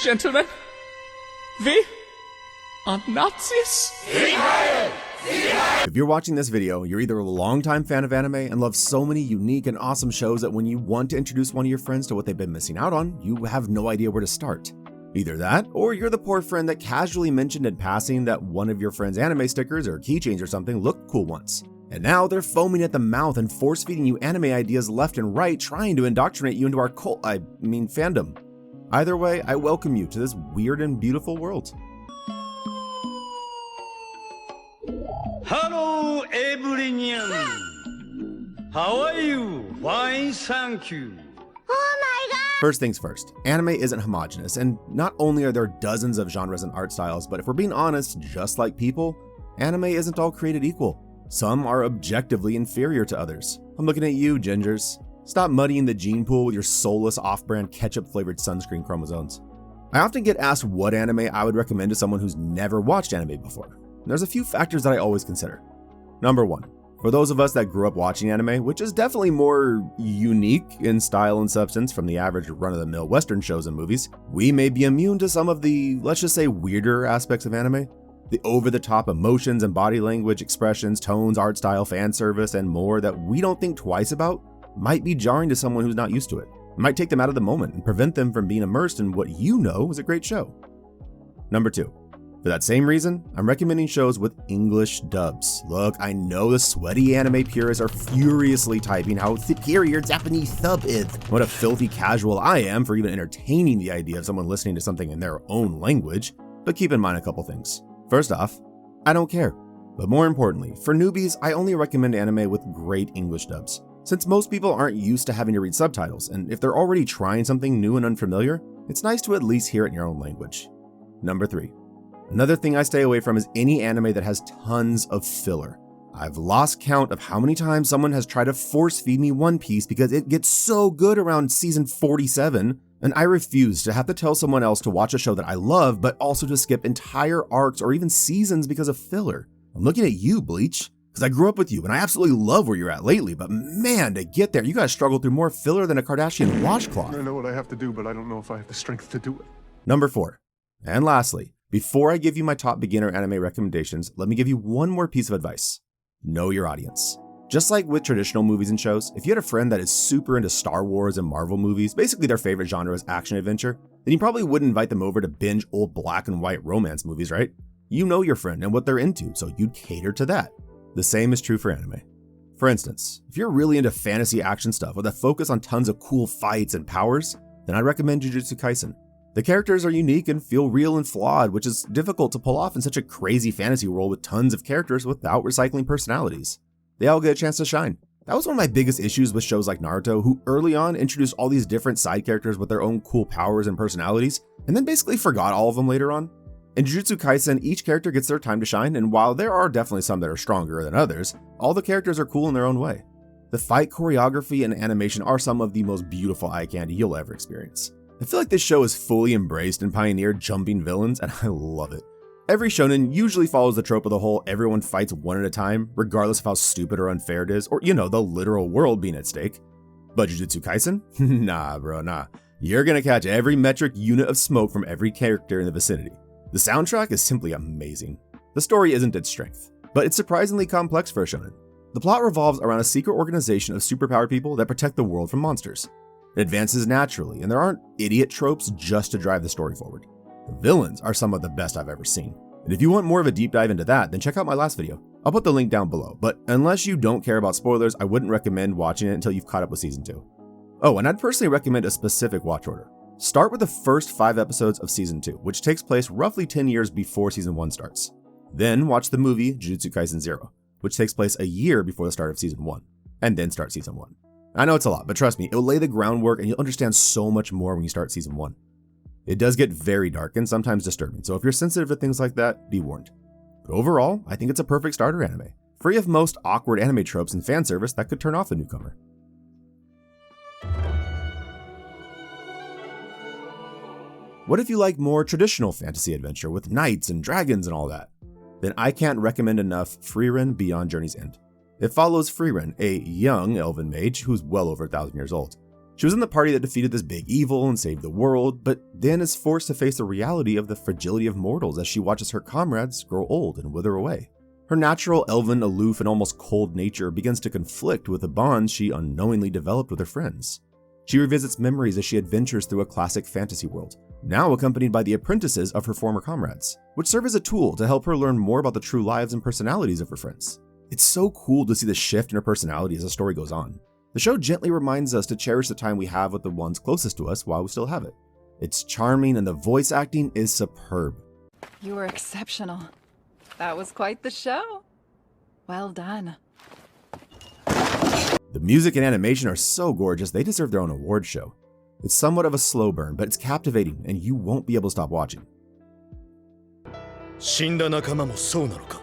Gentlemen, we are Nazis? If you're watching this video, you're either a longtime fan of anime and love so many unique and awesome shows that when you want to introduce one of your friends to what they've been missing out on, you have no idea where to start. Either that, or you're the poor friend that casually mentioned in passing that one of your friend's anime stickers or keychains or something looked cool once. And now they're foaming at the mouth and force-feeding you anime ideas left and right, trying to indoctrinate you into our fandom. Either way, I welcome you to this weird and beautiful world. Hello, everyone. How are you? Fine, thank you. First things first, anime isn't homogenous, and not only are there dozens of genres and art styles, but if we're being honest, just like people, anime isn't all created equal. Some are objectively inferior to others. I'm looking at you, gingers. Stop muddying the gene pool with your soulless off-brand ketchup-flavored sunscreen chromosomes. I often get asked what anime I would recommend to someone who's never watched anime before. There's a few factors that I always consider. Number one, for those of us that grew up watching anime, which is definitely more unique in style and substance from the average run-of-the-mill Western shows and movies, we may be immune to some of the, let's just say, weirder aspects of anime. The over-the-top emotions and body language, expressions, tones, art style, fan service, and more that we don't think twice about might be jarring to someone who's not used to it. It might take them out of the moment and prevent them from being immersed in what you know is a great show. Number two, for that same reason, I'm recommending shows with English dubs. Look, I know the sweaty anime purists are furiously typing how superior Japanese sub is. What a filthy casual I am for even entertaining the idea of someone listening to something in their own language. But keep in mind a couple things. First off, I don't care. But more importantly, for newbies, I only recommend anime with great English dubs. Since most people aren't used to having to read subtitles, and if they're already trying something new and unfamiliar, it's nice to at least hear it in your own language. Number three, another thing I stay away from is any anime that has tons of filler. I've lost count of how many times someone has tried to force feed me One Piece because it gets so good around season 47, and I refuse to have to tell someone else to watch a show that I love, but also to skip entire arcs or even seasons because of filler. I'm looking at you, Bleach, because I grew up with you and I absolutely love where you're at lately, but man, to get there, you guys struggle through more filler than a Kardashian washcloth. I know what I have to do, but I don't know if I have the strength to do it. Number four, and lastly, before I give you my top beginner anime recommendations, let me give you one more piece of advice. Know your audience. Just like with traditional movies and shows, if you had a friend that is super into Star Wars and Marvel movies, basically their favorite genre is action-adventure, then you probably wouldn't invite them over to binge old black and white romance movies, right? You know your friend and what they're into, so you'd cater to that. The same is true for anime. For instance, if you're really into fantasy action stuff with a focus on tons of cool fights and powers, then I'd recommend Jujutsu Kaisen. The characters are unique and feel real and flawed, which is difficult to pull off in such a crazy fantasy world with tons of characters without recycling personalities. They all get a chance to shine. That was one of my biggest issues with shows like Naruto, who early on introduced all these different side characters with their own cool powers and personalities, and then basically forgot all of them later on. In Jujutsu Kaisen, each character gets their time to shine, and while there are definitely some that are stronger than others, all the characters are cool in their own way. The fight choreography and animation are some of the most beautiful eye candy you'll ever experience. I feel like this show has fully embraced and pioneered jumping villains, and I love it. Every shonen usually follows the trope of the whole everyone fights one at a time, regardless of how stupid or unfair it is, or the literal world being at stake. But Jujutsu Kaisen? Nah bro, nah. You're gonna catch every metric unit of smoke from every character in the vicinity. The soundtrack is simply amazing. The story isn't its strength, but it's surprisingly complex for a shonen. The plot revolves around a secret organization of superpowered people that protect the world from monsters. It advances naturally, and there aren't idiot tropes just to drive the story forward. The villains are some of the best I've ever seen. And if you want more of a deep dive into that, then check out my last video. I'll put the link down below, but unless you don't care about spoilers, I wouldn't recommend watching it until you've caught up with season 2. Oh, and I'd personally recommend a specific watch order. Start with the first 5 episodes of season 2, which takes place roughly 10 years before season 1 starts. Then watch the movie Jujutsu Kaisen 0, which takes place a year before the start of season 1, and then start season 1. I know it's a lot, but trust me, it will lay the groundwork and you'll understand so much more when you start season 1. It does get very dark and sometimes disturbing, so if you're sensitive to things like that, be warned. But overall, I think it's a perfect starter anime, free of most awkward anime tropes and fan service that could turn off a newcomer. What if you like more traditional fantasy adventure with knights and dragons and all that? Then I can't recommend enough Frieren Beyond Journey's End. It follows Frieren, a young elven mage who's well over 1,000 years old. She was in the party that defeated this big evil and saved the world, but then is forced to face the reality of the fragility of mortals as she watches her comrades grow old and wither away. Her natural, elven, aloof, and almost cold nature begins to conflict with the bonds she unknowingly developed with her friends. She revisits memories as she adventures through a classic fantasy world, now accompanied by the apprentices of her former comrades, which serve as a tool to help her learn more about the true lives and personalities of her friends. It's so cool to see the shift in her personality as the story goes on. The show gently reminds us to cherish the time we have with the ones closest to us while we still have it. It's charming and the voice acting is superb. You were exceptional. That was quite the show. Well done. The music and animation are so gorgeous, they deserve their own award show. It's somewhat of a slow burn, but it's captivating and you won't be able to stop watching. 死んだ仲間もそうなのか。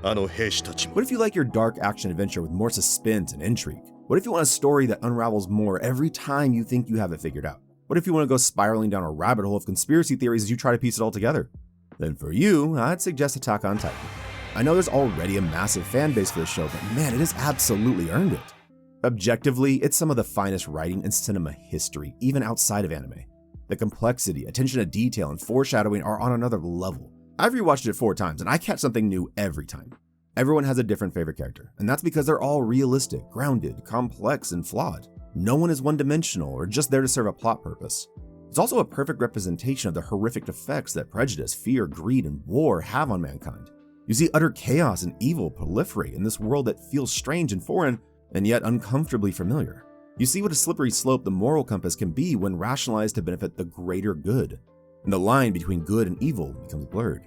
あの兵士たちも。 What if you like your dark action adventure with more suspense and intrigue? What if you want a story that unravels more every time you think you have it figured out? What if you want to go spiraling down a rabbit hole of conspiracy theories as you try to piece it all together? Then for you, I'd suggest Attack on Titan. I know there's already a massive fan base for this show, but man, it has absolutely earned it. Objectively, it's some of the finest writing in cinema history, even outside of anime. The complexity, attention to detail, and foreshadowing are on another level. I've rewatched it 4 times, and I catch something new every time. Everyone has a different favorite character, and that's because they're all realistic, grounded, complex, and flawed. No one is one-dimensional or just there to serve a plot purpose. It's also a perfect representation of the horrific effects that prejudice, fear, greed, and war have on mankind. You see utter chaos and evil proliferate in this world that feels strange and foreign, and yet uncomfortably familiar. You see what a slippery slope the moral compass can be when rationalized to benefit the greater good, and the line between good and evil becomes blurred.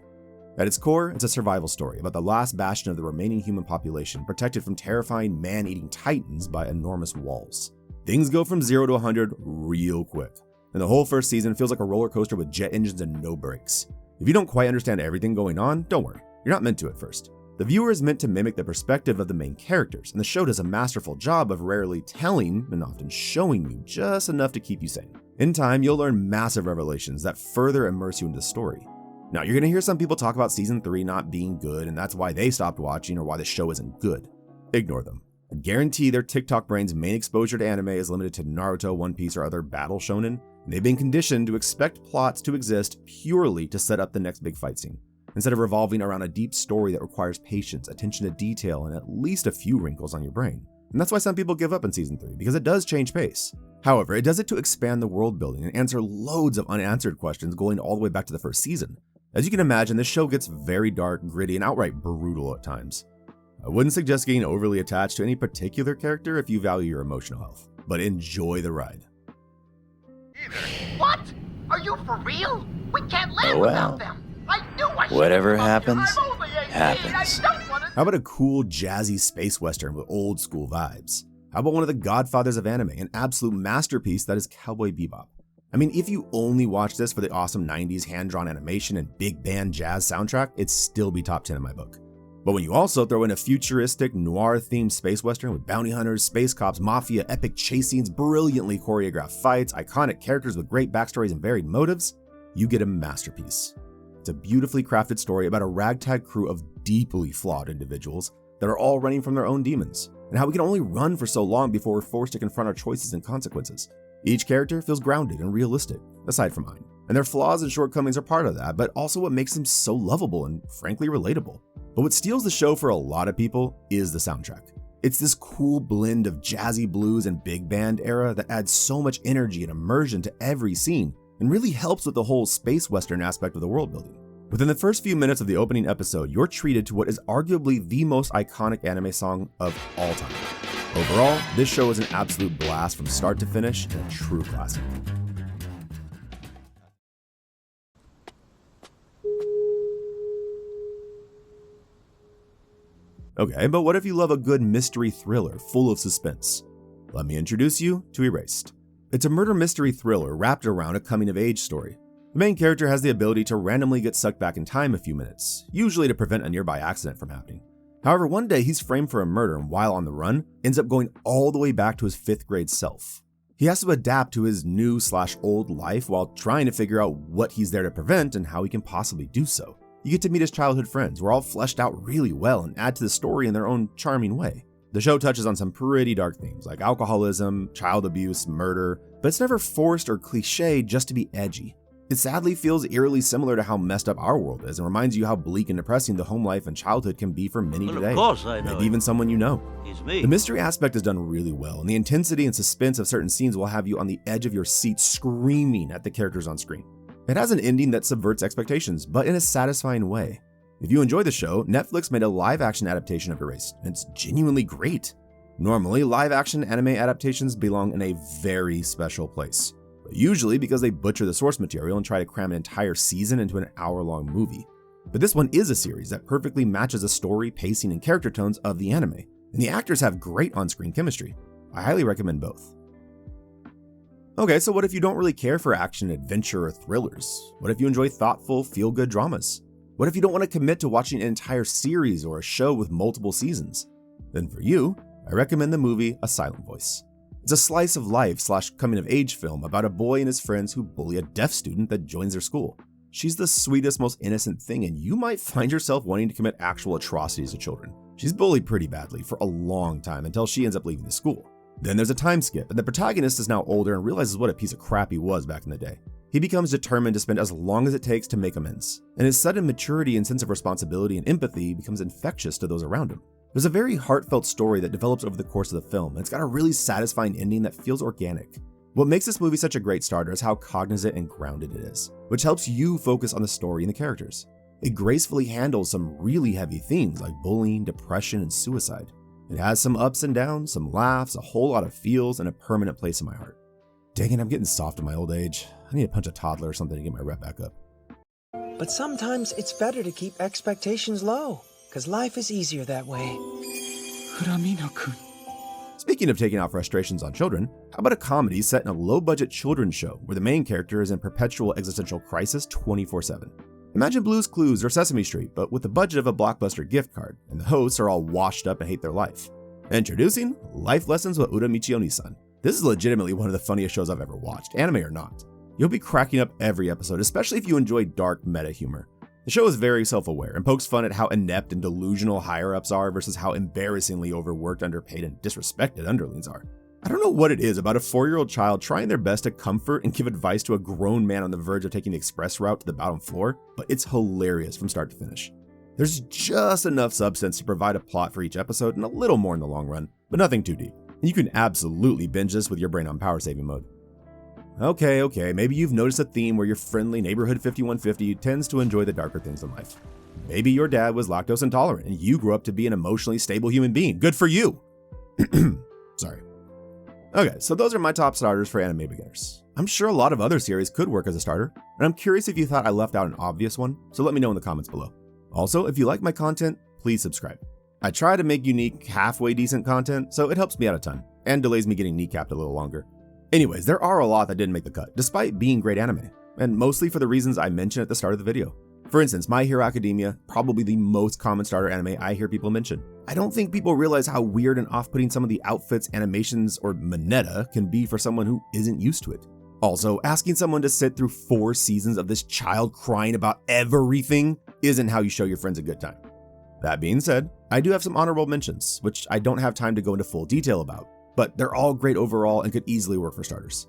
At its core, it's a survival story about the last bastion of the remaining human population protected from terrifying man-eating titans by enormous walls. Things go from 0 to 100 real quick, and the whole first season feels like a roller coaster with jet engines and no brakes. If you don't quite understand everything going on, don't worry, you're not meant to at first. The viewer is meant to mimic the perspective of the main characters, and the show does a masterful job of rarely telling and often showing you just enough to keep you sane. In time, you'll learn massive revelations that further immerse you into the story. Now, you're gonna hear some people talk about season 3 not being good, and that's why they stopped watching or why the show isn't good. Ignore them. I guarantee their TikTok brain's main exposure to anime is limited to Naruto, One Piece, or other battle shonen, and they've been conditioned to expect plots to exist purely to set up the next big fight scene, instead of revolving around a deep story that requires patience, attention to detail, and at least a few wrinkles on your brain. And that's why some people give up in season 3, because it does change pace. However, it does it to expand the world building and answer loads of unanswered questions going all the way back to the first season. As you can imagine, this show gets very dark, gritty, and outright brutal at times. I wouldn't suggest getting overly attached to any particular character if you value your emotional health, but enjoy the ride. What? Are you for real? We can't live without them. I knew I should. Whatever happens, I'm only 18. happens. I don't wanna... How about a cool, jazzy space western with old school vibes? How about one of the godfathers of anime, an absolute masterpiece that is Cowboy Bebop? I mean, if you only watch this for the awesome 90s hand-drawn animation and big band jazz soundtrack, it'd still be top 10 in my book. But when you also throw in a futuristic, noir-themed space western with bounty hunters, space cops, mafia, epic chase scenes, brilliantly choreographed fights, iconic characters with great backstories and varied motives, you get a masterpiece. It's a beautifully crafted story about a ragtag crew of deeply flawed individuals that are all running from their own demons, and how we can only run for so long before we're forced to confront our choices and consequences. Each character feels grounded and realistic, aside from mine, and their flaws and shortcomings are part of that, but also what makes them so lovable and frankly relatable. But what steals the show for a lot of people is the soundtrack. It's this cool blend of jazzy blues and big band era that adds so much energy and immersion to every scene, and really helps with the whole space western aspect of the world building. Within the first few minutes of the opening episode, you're treated to what is arguably the most iconic anime song of all time. Overall, this show is an absolute blast from start to finish and a true classic. Okay, but what if you love a good mystery thriller full of suspense? Let me introduce you to Erased. It's a murder mystery thriller wrapped around a coming-of-age story. The main character has the ability to randomly get sucked back in time a few minutes, usually to prevent a nearby accident from happening. However, one day he's framed for a murder and while on the run, ends up going all the way back to his 5th grade self. He has to adapt to his new/old life while trying to figure out what he's there to prevent and how he can possibly do so. You get to meet his childhood friends, who are all fleshed out really well and add to the story in their own charming way. The show touches on some pretty dark themes like alcoholism, child abuse, murder, but it's never forced or cliched just to be edgy. It sadly feels eerily similar to how messed up our world is and reminds you how bleak and depressing the home life and childhood can be for many today. Of course I know. Maybe even someone you know. It's me. The mystery aspect is done really well, and the intensity and suspense of certain scenes will have you on the edge of your seat screaming at the characters on screen. It has an ending that subverts expectations, but in a satisfying way. If you enjoy the show, Netflix made a live-action adaptation of Erased, and it's genuinely great. Normally, live-action anime adaptations belong in a very special place, but usually because they butcher the source material and try to cram an entire season into an hour-long movie. But this one is a series that perfectly matches the story, pacing, and character tones of the anime, and the actors have great on-screen chemistry. I highly recommend both. Okay, so what if you don't really care for action, adventure, or thrillers? What if you enjoy thoughtful, feel-good dramas? What if you don't want to commit to watching an entire series or a show with multiple seasons? Then for you, I recommend the movie A Silent Voice. It's a slice of life / coming-of-age film about a boy and his friends who bully a deaf student that joins their school. She's the sweetest, most innocent thing, and you might find yourself wanting to commit actual atrocities to children. She's bullied pretty badly for a long time until she ends up leaving the school. Then there's a time skip, and the protagonist is now older and realizes what a piece of crap he was back in the day. He becomes determined to spend as long as it takes to make amends, and his sudden maturity and sense of responsibility and empathy becomes infectious to those around him. There's a very heartfelt story that develops over the course of the film, and it's got a really satisfying ending that feels organic. What makes this movie such a great starter is how cognizant and grounded it is, which helps you focus on the story and the characters. It gracefully handles some really heavy themes like bullying, depression, and suicide. It has some ups and downs, some laughs, a whole lot of feels, and a permanent place in my heart. Dang it, I'm getting soft in my old age. I need to punch a toddler or something to get my rep back up. But sometimes it's better to keep expectations low, because life is easier that way. Ura-michi-kun. Speaking of taking out frustrations on children, how about a comedy set in a low-budget children's show where the main character is in perpetual existential crisis 24/7? Imagine Blue's Clues or Sesame Street, but with the budget of a Blockbuster gift card, and the hosts are all washed up and hate their life. Introducing Life Lessons with Ura-michi Oni-san. This is legitimately one of the funniest shows I've ever watched, anime or not. You'll be cracking up every episode, especially if you enjoy dark meta humor. The show is very self-aware and pokes fun at how inept and delusional higher-ups are versus how embarrassingly overworked, underpaid, and disrespected underlings are. I don't know what it is about a 4-year-old child trying their best to comfort and give advice to a grown man on the verge of taking the express route to the bottom floor, but it's hilarious from start to finish. There's just enough substance to provide a plot for each episode and a little more in the long run, but nothing too deep. And you can absolutely binge this with your brain on power saving mode. Okay, maybe you've noticed a theme where your friendly neighborhood 5150 tends to enjoy the darker things in life. Maybe your dad was lactose intolerant and you grew up to be an emotionally stable human being. Good for you! Sorry. Okay, so those are my top starters for anime beginners. I'm sure a lot of other series could work as a starter, and I'm curious if you thought I left out an obvious one, so let me know in the comments below. Also, if you like my content, please subscribe. I try to make unique, halfway decent content, so it helps me out a ton, and delays me getting kneecapped a little longer. Anyways, there are a lot that didn't make the cut, despite being great anime, and mostly for the reasons I mentioned at the start of the video. For instance, My Hero Academia, probably the most common starter anime I hear people mention. I don't think people realize how weird and off-putting some of the outfits, animations, or manetta can be for someone who isn't used to it. Also, asking someone to sit through 4 seasons of this child crying about everything isn't how you show your friends a good time. That being said, I do have some honorable mentions, which I don't have time to go into full detail about, but they're all great overall and could easily work for starters.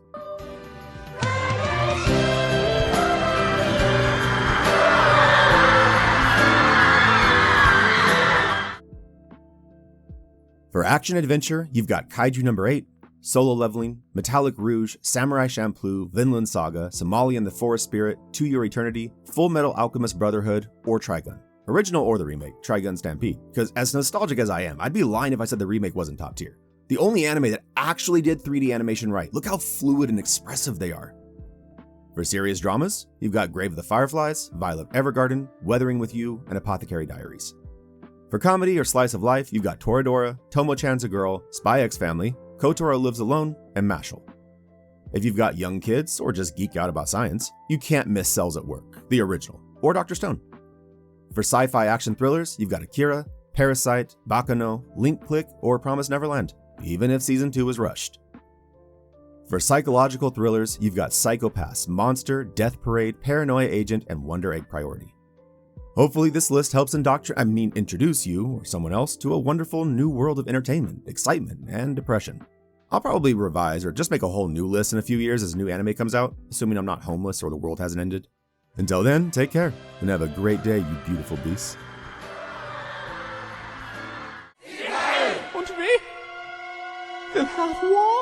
For action adventure, you've got Kaiju number 8, Solo Leveling, Metallic Rouge, Samurai Champloo, Vinland Saga, Somali and the Forest Spirit, To Your Eternity, Full Metal Alchemist Brotherhood, or Trigun. Original or the remake, Trigun Stampede, because as nostalgic as I am, I'd be lying if I said the remake wasn't top tier. The only anime that actually did 3D animation right. Look how fluid and expressive they are. For serious dramas, you've got Grave of the Fireflies, Violet Evergarden, Weathering with You, and Apothecary Diaries. For comedy or slice of life, you've got Toradora, Tomo-chan's a Girl, Spy X Family, Kotaro Lives Alone, and Mashal. If you've got young kids or just geek out about science, you can't miss Cells at Work, the original, or Dr. Stone. For sci-fi action thrillers, you've got Akira, Parasite, Bakano, Link Click, or Promised Neverland, even if season 2 was rushed. For psychological thrillers, you've got Psycho Pass, Monster, Death Parade, Paranoia Agent, and Wonder Egg Priority. Hopefully this list helps introduce you or someone else to a wonderful new world of entertainment, excitement, and depression. I'll probably revise or just make a whole new list in a few years as new anime comes out, assuming I'm not homeless or the world hasn't ended. Until then, take care and have a great day, you beautiful beasts. Und wie? Den Half Wall?